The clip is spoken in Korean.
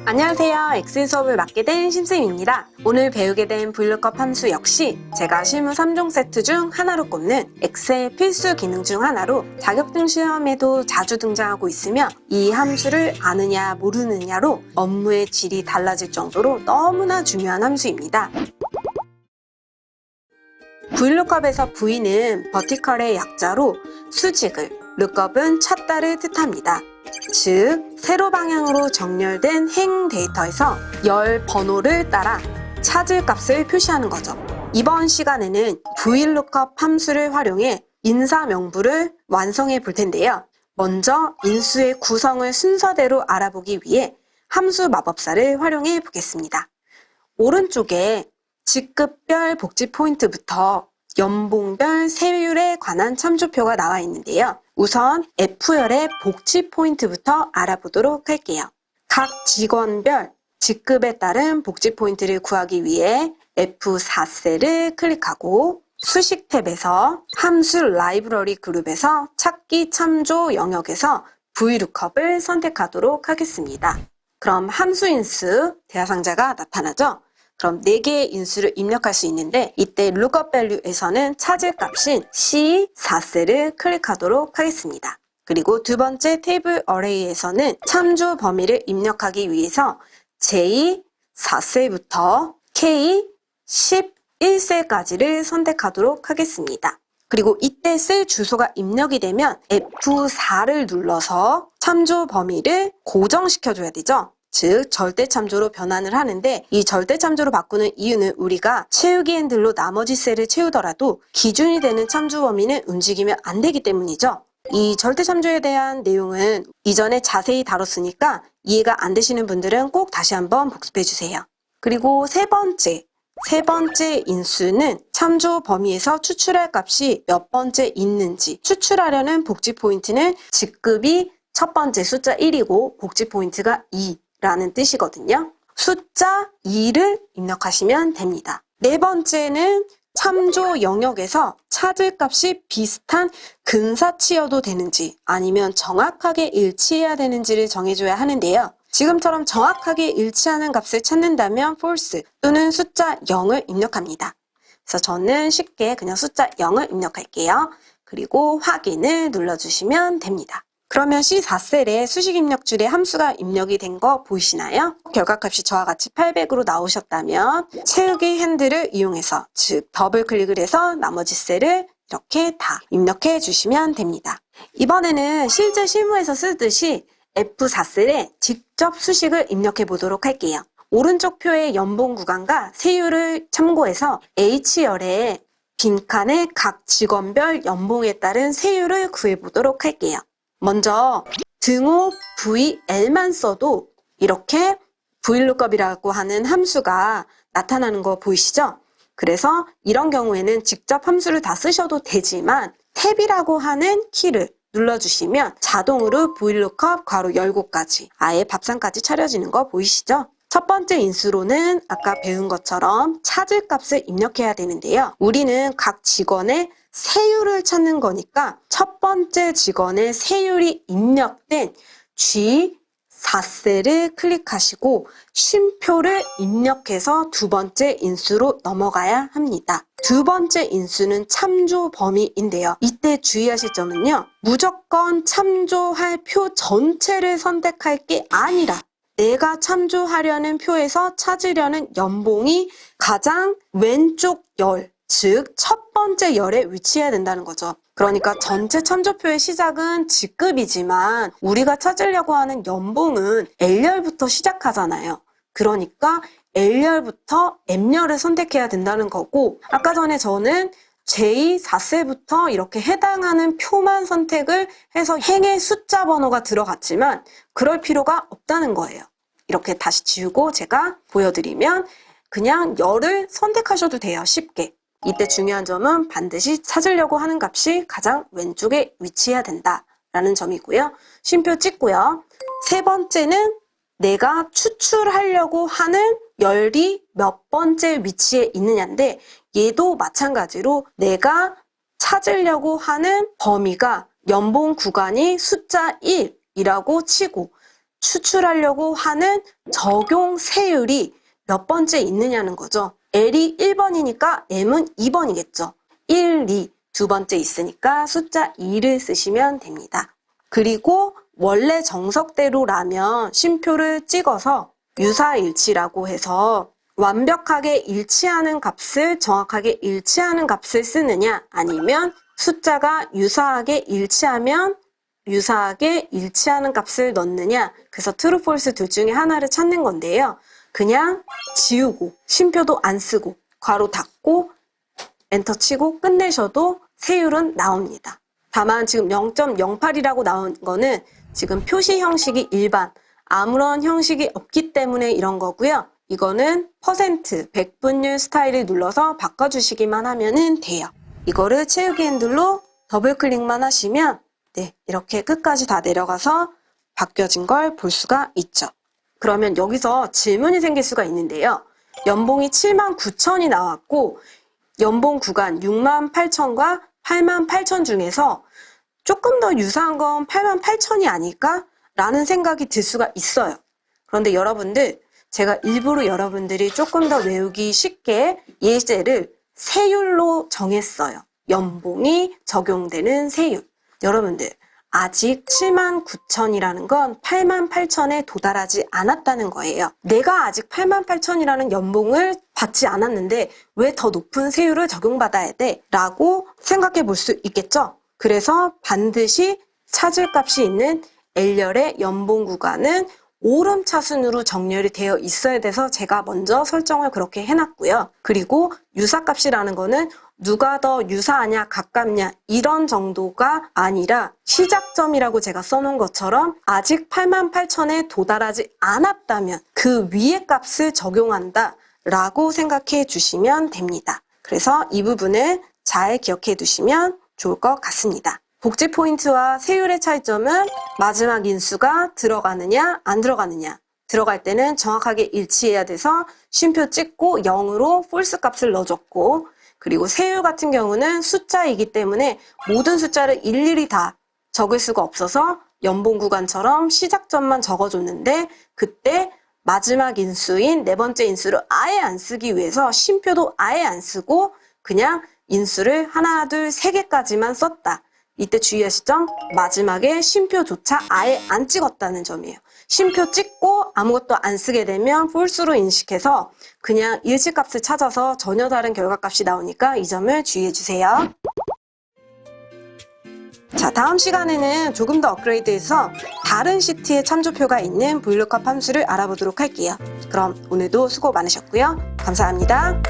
안녕하세요. 엑셀 수업을 맡게 된 심쌤입니다. 오늘 배우게 된 VLOOKUP 함수 역시 제가 실무 3종 세트 중 하나로 꼽는 엑셀 필수 기능 중 하나로 자격증 시험에도 자주 등장하고 있으며 이 함수를 아느냐 모르느냐로 업무의 질이 달라질 정도로 너무나 중요한 함수입니다. VLOOKUP에서 V는 버티컬의 약자로 수직을, lookup은 찾다를 뜻합니다. 즉, 세로 방향으로 정렬된 행 데이터에서 열 번호를 따라 찾을 값을 표시하는 거죠. 이번 시간에는 VLOOKUP 함수를 활용해 인사 명부를 완성해 볼 텐데요. 먼저 인수의 구성을 순서대로 알아보기 위해 함수 마법사를 활용해 보겠습니다. 오른쪽에 직급별 복지 포인트부터 연봉별 세율에 관한 참조표가 나와 있는데요. 우선 F열의 복지 포인트부터 알아보도록 할게요. 각 직원별 직급에 따른 복지 포인트를 구하기 위해 F4셀을 클릭하고 수식 탭에서 함수 라이브러리 그룹에서 찾기 참조 영역에서 VLOOKUP을 선택하도록 하겠습니다. 그럼 함수 인수 대하상자가 나타나죠? 그럼 4개의 인수를 입력할 수 있는데 이때 lookup value에서는 찾을 값인 C4셀을 클릭하도록 하겠습니다. 그리고 두 번째 테이블 어레이에서는 참조 범위를 입력하기 위해서 J4셀부터 K11셀까지를 선택하도록 하겠습니다. 그리고 이때 셀 주소가 입력이 되면 F4를 눌러서 참조 범위를 고정시켜줘야 되죠. 즉 절대 참조로 변환을 하는데 이 절대 참조로 바꾸는 이유는 우리가 채우기 핸들로 나머지 셀을 채우더라도 기준이 되는 참조 범위는 움직이면 안 되기 때문이죠. 이 절대 참조에 대한 내용은 이전에 자세히 다뤘으니까 이해가 안 되시는 분들은 꼭 다시 한번 복습해 주세요. 그리고 세 번째 인수는 참조 범위에서 추출할 값이 몇 번째 있는지 추출하려는 복지 포인트는 직급이 첫 번째 숫자 1이고 복지 포인트가 2 라는 뜻이거든요. 숫자 2를 입력하시면 됩니다. 네 번째는 참조 영역에서 찾을 값이 비슷한 근사치여도 되는지 아니면 정확하게 일치해야 되는지를 정해줘야 하는데요. 지금처럼 정확하게 일치하는 값을 찾는다면 false 또는 숫자 0을 입력합니다. 그래서 저는 쉽게 그냥 숫자 0을 입력할게요. 그리고 확인을 눌러주시면 됩니다. 그러면 C4셀에 수식 입력줄에 함수가 입력이 된 거 보이시나요? 결과값이 저와 같이 800으로 나오셨다면 채우기 핸들을 이용해서 즉 더블 클릭을 해서 나머지 셀을 이렇게 다 입력해 주시면 됩니다. 이번에는 실제 실무에서 쓰듯이 F4셀에 직접 수식을 입력해 보도록 할게요. 오른쪽 표의 연봉 구간과 세율을 참고해서 H열의 빈칸의 각 직원별 연봉에 따른 세율을 구해 보도록 할게요. 먼저 등호 VL만 써도 이렇게 VLOOKUP이라고 하는 함수가 나타나는 거 보이시죠? 그래서 이런 경우에는 직접 함수를 다 쓰셔도 되지만 탭이라고 하는 키를 눌러주시면 자동으로 VLOOKUP 괄호 열고까지 아예 밥상까지 차려지는 거 보이시죠? 첫 번째 인수로는 아까 배운 것처럼 찾을 값을 입력해야 되는데요. 우리는 각 직원의 세율을 찾는 거니까 첫 번째 직원의 세율이 입력된 G4셀을 클릭하시고 쉼표를 입력해서 두 번째 인수로 넘어가야 합니다. 두 번째 인수는 참조 범위인데요. 이때 주의하실 점은요. 무조건 참조할 표 전체를 선택할 게 아니라 내가 참조하려는 표에서 찾으려는 연봉이 가장 왼쪽 열, 즉 첫 번째 열에 위치해야 된다는 거죠. 그러니까 전체 참조표의 시작은 직급이지만 우리가 찾으려고 하는 연봉은 L열부터 시작하잖아요. 그러니까 L열부터 M열을 선택해야 된다는 거고 아까 전에 저는 J4셀부터 이렇게 해당하는 표만 선택을 해서 행의 숫자 번호가 들어갔지만 그럴 필요가 없다는 거예요. 이렇게 다시 지우고 제가 보여드리면 그냥 열을 선택하셔도 돼요. 쉽게. 이때 중요한 점은 반드시 찾으려고 하는 값이 가장 왼쪽에 위치해야 된다라는 점이고요. 쉼표 찍고요. 세 번째는 내가 추출하려고 하는 열이 몇 번째 위치에 있느냐인데 얘도 마찬가지로 내가 찾으려고 하는 범위가 연봉 구간이 숫자 1이라고 치고 추출하려고 하는 적용 세율이 몇 번째 있느냐는 거죠. L이 1번이니까 M은 2번이겠죠. 1, 2, 두 번째 있으니까 숫자 2를 쓰시면 됩니다. 그리고 원래 정석대로라면 쉼표를 찍어서 유사일치라고 해서 완벽하게 일치하는 값을 정확하게 일치하는 값을 쓰느냐, 아니면 숫자가 유사하게 일치하면 유사하게 일치하는 값을 넣느냐, 그래서 true, false 둘 중에 하나를 찾는 건데요. 그냥 지우고 쉼표도 안 쓰고 괄호 닫고 엔터 치고 끝내셔도 세율은 나옵니다. 다만 지금 0.08이라고 나온 거는 지금 표시 형식이 일반, 아무런 형식이 없기 때문에 이런 거고요. 이거는 퍼센트, 백분율 스타일을 눌러서 바꿔주시기만 하면 돼요. 이거를 채우기 핸들로 더블 클릭만 하시면 네, 이렇게 끝까지 다 내려가서 바뀌어진 걸 볼 수가 있죠. 그러면 여기서 질문이 생길 수가 있는데요. 연봉이 79,000이 나왔고 연봉 구간 68,000과 88,000 중에서 조금 더 유사한 건 88,000이 아닐까? 라는 생각이 들 수가 있어요. 그런데 여러분들, 제가 일부러 여러분들이 조금 더 외우기 쉽게 예제를 세율로 정했어요. 연봉이 적용되는 세율. 여러분들, 아직 79,000이라는 건 88,000에 도달하지 않았다는 거예요. 내가 아직 88,000이라는 연봉을 받지 않았는데 왜 더 높은 세율을 적용받아야 돼? 라고 생각해 볼 수 있겠죠? 그래서 반드시 찾을 값이 있는 L열의 연봉 구간은 오름차순으로 정렬이 되어 있어야 돼서 제가 먼저 설정을 그렇게 해놨고요. 그리고 유사값이라는 거는 누가 더 유사하냐 가깝냐 이런 정도가 아니라 시작점이라고 제가 써놓은 것처럼 아직 88,000에 도달하지 않았다면 그 위의 값을 적용한다 라고 생각해 주시면 됩니다. 그래서 이 부분을 잘 기억해 두시면 좋을 것 같습니다. 복지 포인트와 세율의 차이점은 마지막 인수가 들어가느냐 안 들어가느냐, 들어갈 때는 정확하게 일치해야 돼서 쉼표 찍고 0으로 false 값을 넣어줬고, 그리고 세율 같은 경우는 숫자이기 때문에 모든 숫자를 일일이 다 적을 수가 없어서 연봉 구간처럼 시작점만 적어줬는데 그때 마지막 인수인 네 번째 인수를 아예 안 쓰기 위해서 쉼표도 아예 안 쓰고 그냥 인수를 하나, 둘, 세 개까지만 썼다. 이때 주의하실 점, 마지막에 쉼표조차 아예 안 찍었다는 점이에요. 쉼표 찍고 아무것도 안 쓰게 되면 false로 인식해서 그냥 일치값을 찾아서 전혀 다른 결과값이 나오니까 이 점을 주의해 주세요. 자, 다음 시간에는 조금 더 업그레이드해서 다른 시트에 참조표가 있는 VLOOKUP 함수를 알아보도록 할게요. 그럼 오늘도 수고 많으셨고요. 감사합니다.